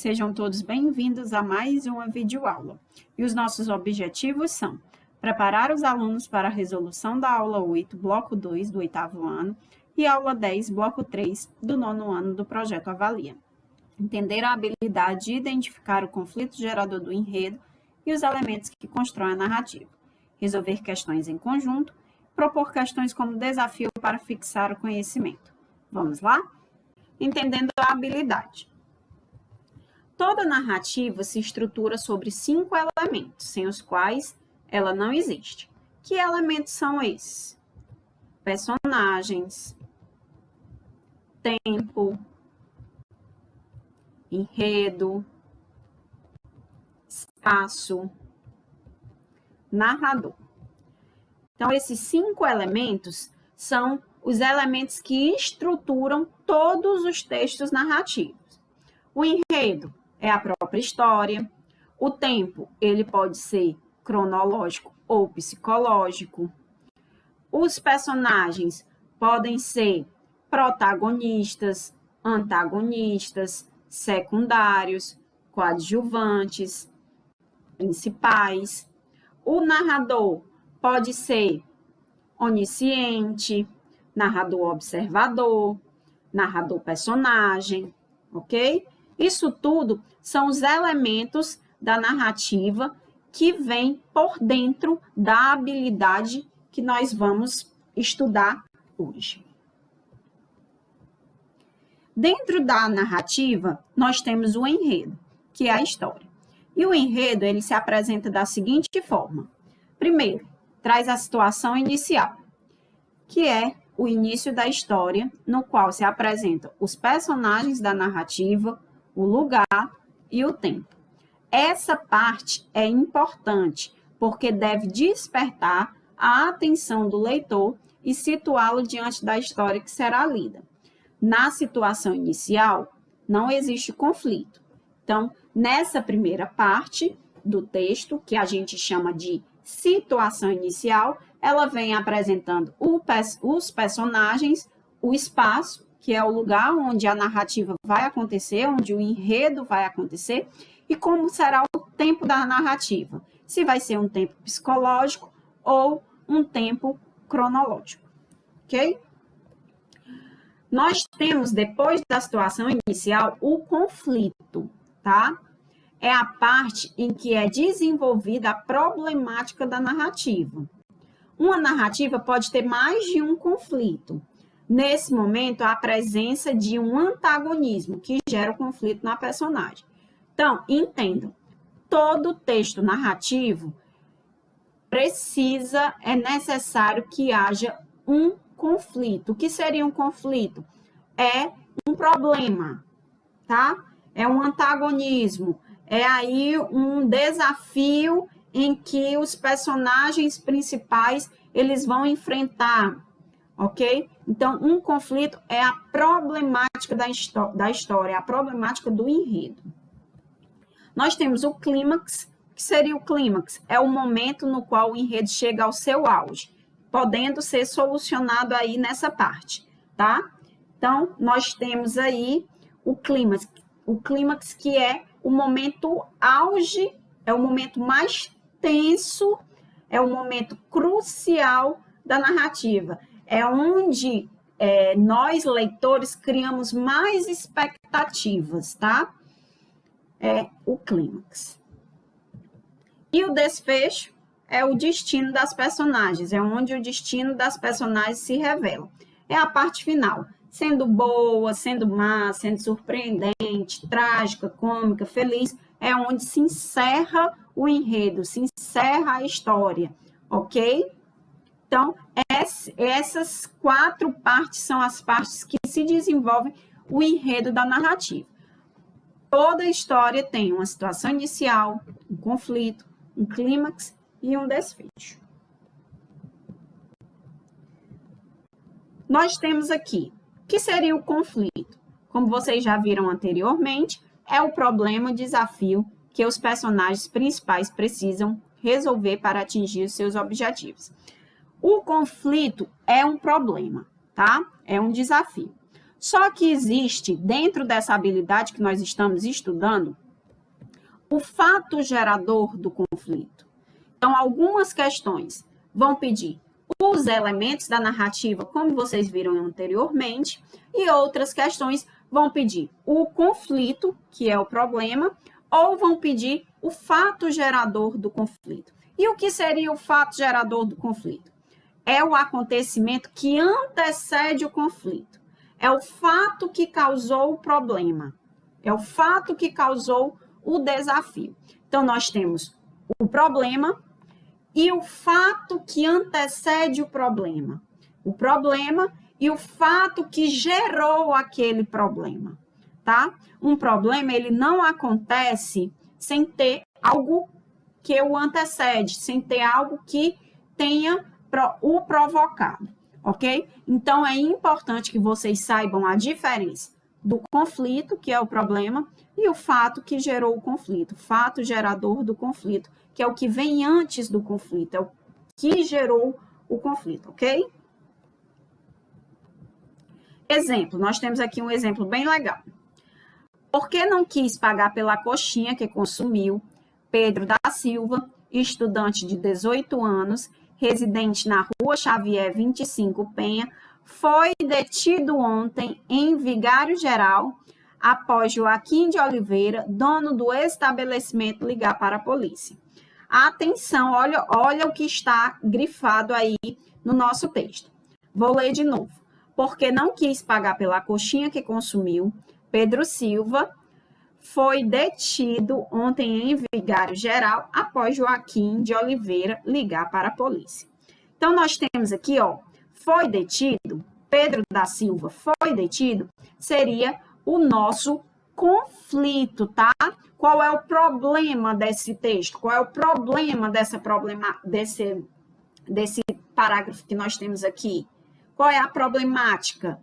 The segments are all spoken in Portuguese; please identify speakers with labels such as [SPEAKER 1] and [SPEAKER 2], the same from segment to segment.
[SPEAKER 1] Sejam todos bem-vindos a mais uma videoaula. E os nossos objetivos são preparar os alunos para a resolução da aula 8, bloco 2 do 8º ano e aula 10, bloco 3 do 9º ano do projeto Avalia. Entender a habilidade de identificar o conflito gerador do enredo e os elementos que constroem a narrativa. Resolver questões em conjunto, propor questões como desafio para fixar o conhecimento. Vamos lá? Entendendo a habilidade. Toda narrativa se estrutura sobre 5 elementos, sem os quais ela não existe. Que elementos são esses? Personagens, tempo, enredo, espaço, narrador. Então, esses 5 elementos são os elementos que estruturam todos os textos narrativos. O enredo é a própria história. O tempo, ele pode ser cronológico ou psicológico. Os personagens podem ser protagonistas, antagonistas, secundários, coadjuvantes, principais. O narrador pode ser onisciente, narrador observador, narrador personagem, ok? Isso tudo são os elementos da narrativa que vêm por dentro da habilidade que nós vamos estudar hoje. Dentro da narrativa, nós temos o enredo, que é a história. E o enredo, ele se apresenta da seguinte forma. Primeiro, traz a situação inicial, que é o início da história, no qual se apresentam os personagens da narrativa, o lugar e o tempo. Essa parte é importante, porque deve despertar a atenção do leitor e situá-lo diante da história que será lida. Na situação inicial, não existe conflito. Então, nessa primeira parte do texto, que a gente chama de situação inicial, ela vem apresentando os personagens, o espaço, que é o lugar onde a narrativa vai acontecer, onde o enredo vai acontecer, e como será o tempo da narrativa. Se vai ser um tempo psicológico ou um tempo cronológico, ok? Nós temos, depois da situação inicial, o conflito, tá? É a parte em que é desenvolvida a problemática da narrativa. Uma narrativa pode ter mais de um conflito. Nesse momento, há a presença de um antagonismo que gera o conflito na personagem. Então, entendam, todo texto narrativo é necessário que haja um conflito. O que seria um conflito? É um problema, tá? É um antagonismo, é aí um desafio em que os personagens principais eles vão enfrentar, ok? Então, um conflito é a problemática da história, a problemática do enredo. Nós temos o clímax. O que seria o clímax? É o momento no qual o enredo chega ao seu auge, podendo ser solucionado aí nessa parte, tá? Então, nós temos aí o clímax que é o momento auge, é o momento mais tenso, é o momento crucial da narrativa. É onde nós, leitores, criamos mais expectativas, tá? É o clímax. E o desfecho é o destino das personagens, é onde o destino das personagens se revela. É a parte final, sendo boa, sendo má, sendo surpreendente, trágica, cômica, feliz, é onde se encerra o enredo, se encerra a história, ok? Então, essas 4 partes são as partes que se desenvolvem o enredo da narrativa. Toda história tem uma situação inicial, um conflito, um clímax e um desfecho. Nós temos aqui, o que seria o conflito? Como vocês já viram anteriormente, é o problema, o desafio que os personagens principais precisam resolver para atingir os seus objetivos. O conflito é um problema, tá? É um desafio. Só que existe, dentro dessa habilidade que nós estamos estudando, o fato gerador do conflito. Então, algumas questões vão pedir os elementos da narrativa, como vocês viram anteriormente, e outras questões vão pedir o conflito, que é o problema, ou vão pedir o fato gerador do conflito. E o que seria o fato gerador do conflito? É o acontecimento que antecede o conflito. É o fato que causou o problema. É o fato que causou o desafio. Então, nós temos o problema e o fato que antecede o problema. O problema e o fato que gerou aquele problema, tá? Um problema, ele não acontece sem ter algo que o antecede, sem ter algo que tenha o provocado, ok? Então, é importante que vocês saibam a diferença do conflito, que é o problema, e o fato que gerou o conflito, o fato gerador do conflito, que é o que vem antes do conflito, é o que gerou o conflito, ok? Exemplo, nós temos aqui um exemplo bem legal. Por que não quis pagar pela coxinha que consumiu Pedro da Silva, estudante de 18 anos, residente na Rua Xavier 25 Penha, foi detido ontem em Vigário Geral, após Joaquim de Oliveira, dono do estabelecimento, ligar para a polícia. Atenção, olha o que está grifado aí no nosso texto. Vou ler de novo. Porque não quis pagar pela coxinha que consumiu, Pedro Silva foi detido ontem em Vigário Geral, após Joaquim de Oliveira ligar para a polícia. Então, nós temos aqui, ó, foi detido, Pedro da Silva foi detido, seria o nosso conflito, tá? Qual é o problema desse texto? Qual é o problema desse parágrafo que nós temos aqui? Qual é a problemática?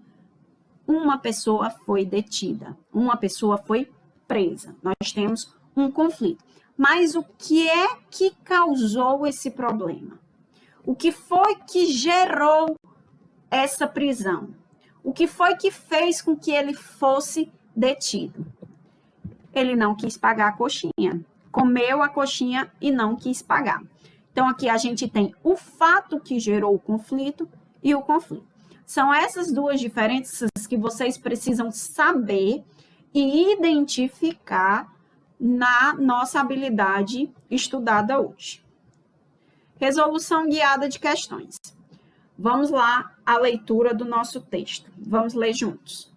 [SPEAKER 1] Uma pessoa foi detida, uma pessoa foi presa. Nós temos um conflito. Mas o que é que causou esse problema? O que foi que gerou essa prisão? O que foi que fez com que ele fosse detido? Ele não quis pagar a coxinha. Comeu a coxinha e não quis pagar. Então, aqui a gente tem o fato que gerou o conflito e o conflito. São essas duas diferenças que vocês precisam saber e identificar na nossa habilidade estudada hoje. Resolução guiada de questões. Vamos lá à leitura do nosso texto. Vamos ler juntos.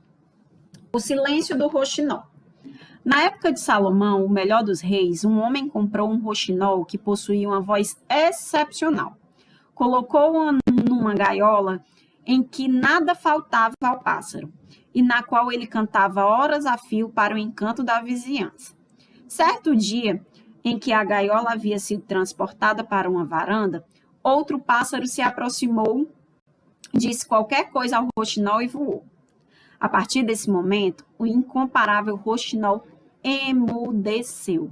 [SPEAKER 1] O silêncio do roxinol. Na época de Salomão, o melhor dos reis, um homem comprou um roxinol que possuía uma voz excepcional. Colocou-o numa gaiola em que nada faltava ao pássaro, e na qual ele cantava horas a fio para o encanto da vizinhança. Certo dia, em que a gaiola havia sido transportada para uma varanda, outro pássaro se aproximou, disse qualquer coisa ao roxinol e voou. A partir desse momento, o incomparável roxinol emudeceu.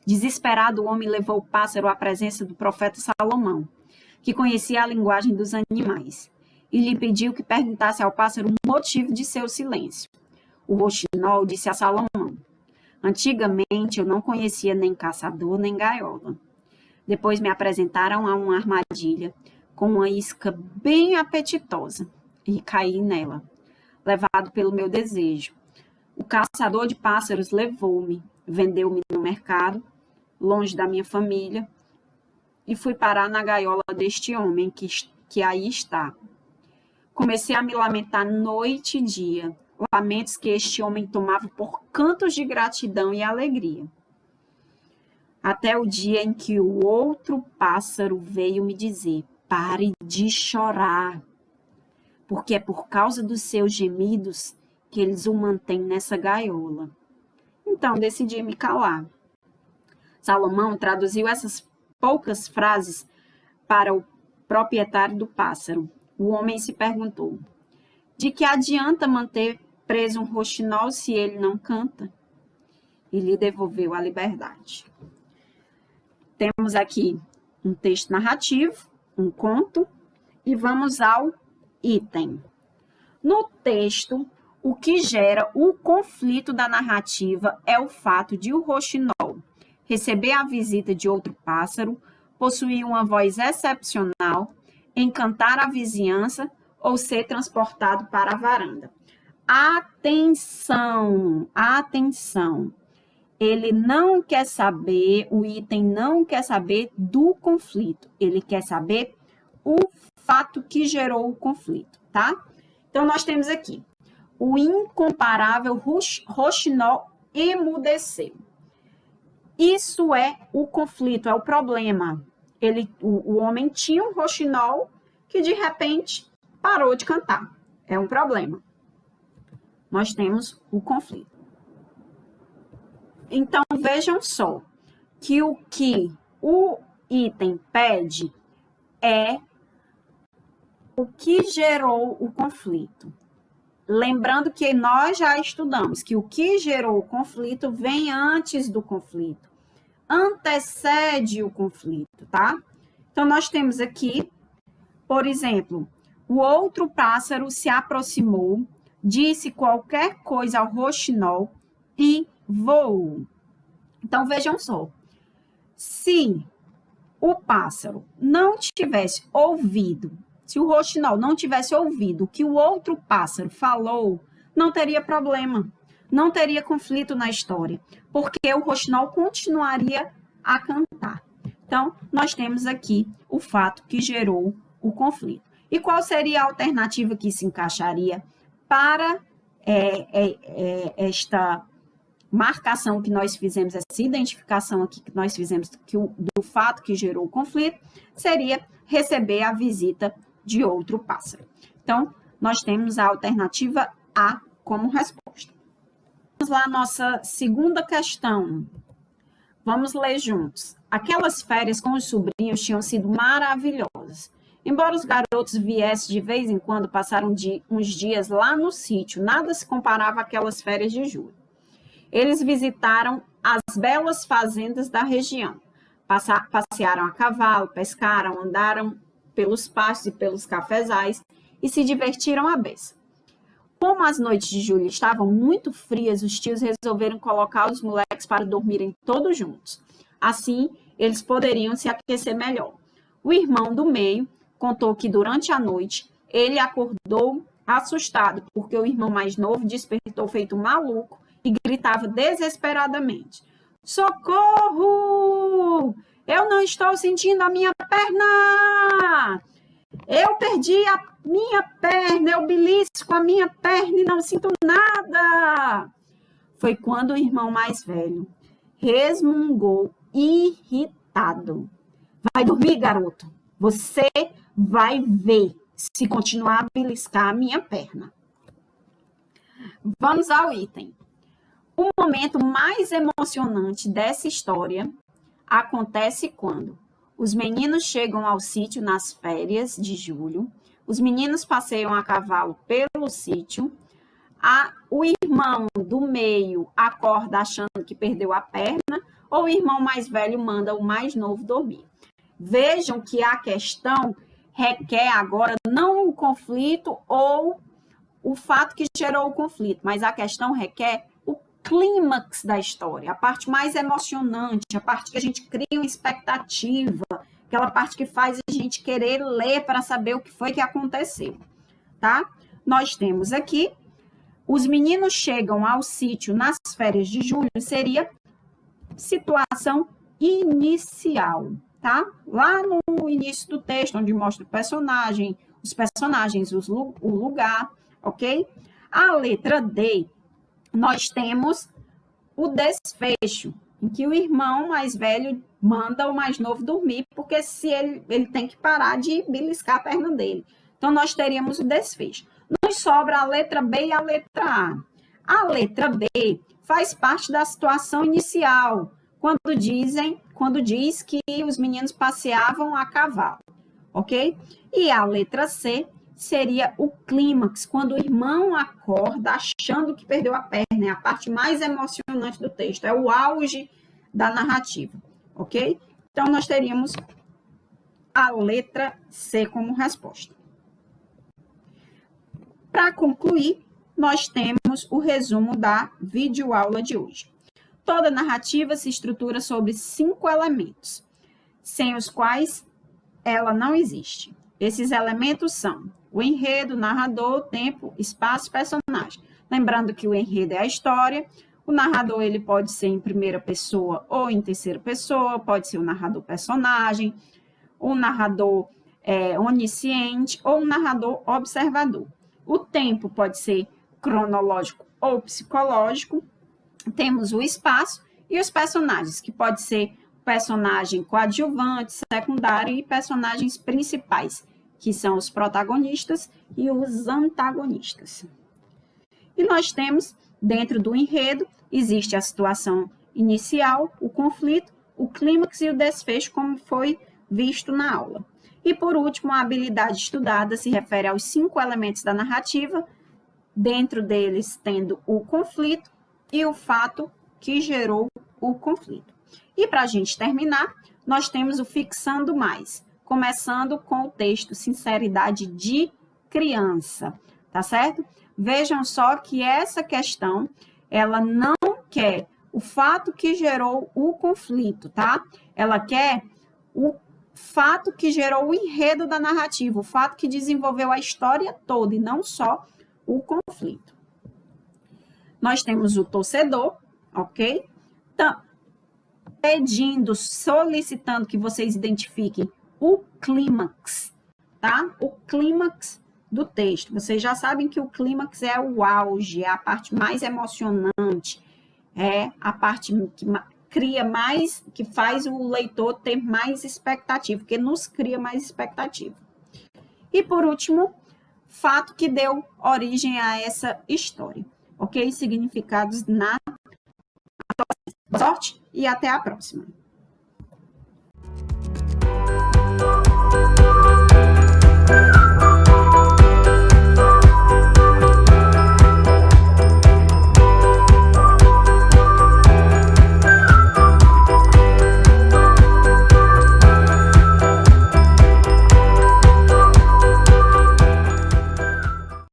[SPEAKER 1] Desesperado, o homem levou o pássaro à presença do profeta Salomão, que conhecia a linguagem dos animais, e lhe pediu que perguntasse ao pássaro o motivo de seu silêncio. O roxinol disse a Salomão: antigamente eu não conhecia nem caçador nem gaiola. Depois me apresentaram a uma armadilha com uma isca bem apetitosa e caí nela, levado pelo meu desejo. O caçador de pássaros levou-me, vendeu-me no mercado, longe da minha família, e fui parar na gaiola deste homem que aí está. Comecei a me lamentar noite e dia, lamentos que este homem tomava por cantos de gratidão e alegria. Até o dia em que o outro pássaro veio me dizer: pare de chorar, porque é por causa dos seus gemidos que eles o mantêm nessa gaiola. Então decidi me calar. Salomão traduziu essas poucas frases para o proprietário do pássaro. O homem se perguntou: de que adianta manter preso um roxinol se ele não canta? E lhe devolveu a liberdade. Temos aqui um texto narrativo, um conto, e vamos ao item. No texto, O que gera o conflito da narrativa é o fato de o roxinol receber a visita de outro pássaro, possuir uma voz excepcional, encantar a vizinhança ou ser transportado para a varanda. Atenção, atenção. Ele não quer saber, o item não quer saber do conflito. Ele quer saber o fato que gerou o conflito, tá? Então, nós temos aqui, o incomparável roxinol emudeceu. Isso é o conflito, é o problema. O homem tinha um roxinol que, de repente, parou de cantar. É um problema. Nós temos o conflito. Então, vejam só que o item pede é o que gerou o conflito. Lembrando que nós já estudamos que o que gerou o conflito vem antes do conflito, antecede o conflito, tá? Então, nós temos aqui, por exemplo, o outro pássaro se aproximou, disse qualquer coisa ao roxinol e voou. Então, vejam só. Se o pássaro não tivesse ouvido, se o roxinol não tivesse ouvido o que o outro pássaro falou, não teria problema, não teria conflito na história, porque o roxinol continuaria a cantar. Então, nós temos aqui o fato que gerou o conflito. E qual seria a alternativa que se encaixaria para esta marcação que nós fizemos, essa identificação aqui que nós fizemos do fato que gerou o conflito, seria receber a visita de outro pássaro. Então, nós temos a alternativa A como resposta. Vamos lá, nossa segunda questão. Vamos ler juntos. Aquelas férias com os sobrinhos tinham sido maravilhosas. Embora os garotos viessem de vez em quando passar uns dias lá no sítio, nada se comparava àquelas férias de julho. Eles visitaram as belas fazendas da região, passearam a cavalo, pescaram, andaram pelos pastos e pelos cafezais e se divertiram à beça. Como as noites de julho estavam muito frias, os tios resolveram colocar os moleques para dormirem todos juntos. Assim, eles poderiam se aquecer melhor. O irmão do meio contou que durante a noite ele acordou assustado, porque o irmão mais novo despertou feito maluco e gritava desesperadamente: "Socorro! Eu não estou sentindo a minha perna! Eu perdi a minha perna, eu belisco a minha perna e não sinto nada!" Foi quando o irmão mais velho resmungou, irritado: "Vai dormir, garoto. Você vai ver se continuar a beliscar a minha perna." Vamos ao item. O momento mais emocionante dessa história acontece quando os meninos chegam ao sítio nas férias de julho, os meninos passeiam a cavalo pelo sítio, o irmão do meio acorda achando que perdeu a perna, ou o irmão mais velho manda o mais novo dormir. Vejam que a questão requer agora não o conflito ou o fato que gerou o conflito, mas a questão requer o clímax da história, a parte mais emocionante, a parte que a gente cria uma expectativa, aquela parte que faz a gente querer ler para saber o que foi que aconteceu, tá? Nós temos aqui, os meninos chegam ao sítio nas férias de julho, seria situação inicial, tá? Lá no início do texto, onde mostra o personagem, os personagens, o lugar, ok? A letra D, nós temos o desfecho, em que o irmão mais velho manda o mais novo dormir, porque se ele tem que parar de beliscar a perna dele. Então, nós teríamos o desfecho. Nos sobra a letra B e a letra A. A letra B faz parte da situação inicial, quando diz que os meninos passeavam a cavalo, ok? E a letra C seria o clímax, quando o irmão acorda achando que perdeu a perna, é a parte mais emocionante do texto, é o auge da narrativa, ok? Então, nós teríamos a letra C como resposta. Para concluir, nós temos o resumo da videoaula de hoje. Toda narrativa se estrutura sobre 5 elementos, sem os quais ela não existe. Esses elementos são o enredo, narrador, tempo, espaço, personagem. Lembrando que o enredo é a história, o narrador ele pode ser em primeira pessoa ou em terceira pessoa, pode ser o narrador personagem, o narrador onisciente ou um narrador observador. O tempo pode ser cronológico ou psicológico. Temos o espaço e os personagens, que pode ser personagem coadjuvante, secundário e personagens principais, que são os protagonistas e os antagonistas. E nós temos, dentro do enredo, existe a situação inicial, o conflito, o clímax e o desfecho, como foi visto na aula. E, por último, a habilidade estudada se refere aos 5 elementos da narrativa, dentro deles tendo o conflito e o fato que gerou o conflito. E, para a gente terminar, nós temos o Fixando Mais, começando com o texto Sinceridade de Criança, tá certo? Vejam só que essa questão, ela não quer o fato que gerou o conflito, tá? Ela quer o fato que gerou o enredo da narrativa, o fato que desenvolveu a história toda e não só o conflito. Nós temos o torcedor, ok? Então, pedindo, solicitando que vocês identifiquem o clímax, tá? O clímax do texto. Vocês já sabem que o clímax é o auge, é a parte mais emocionante, é a parte que cria mais, que faz o leitor ter mais expectativa, que nos cria mais expectativa. E por último, fato que deu origem a essa história, ok? Significados na sorte e até a próxima.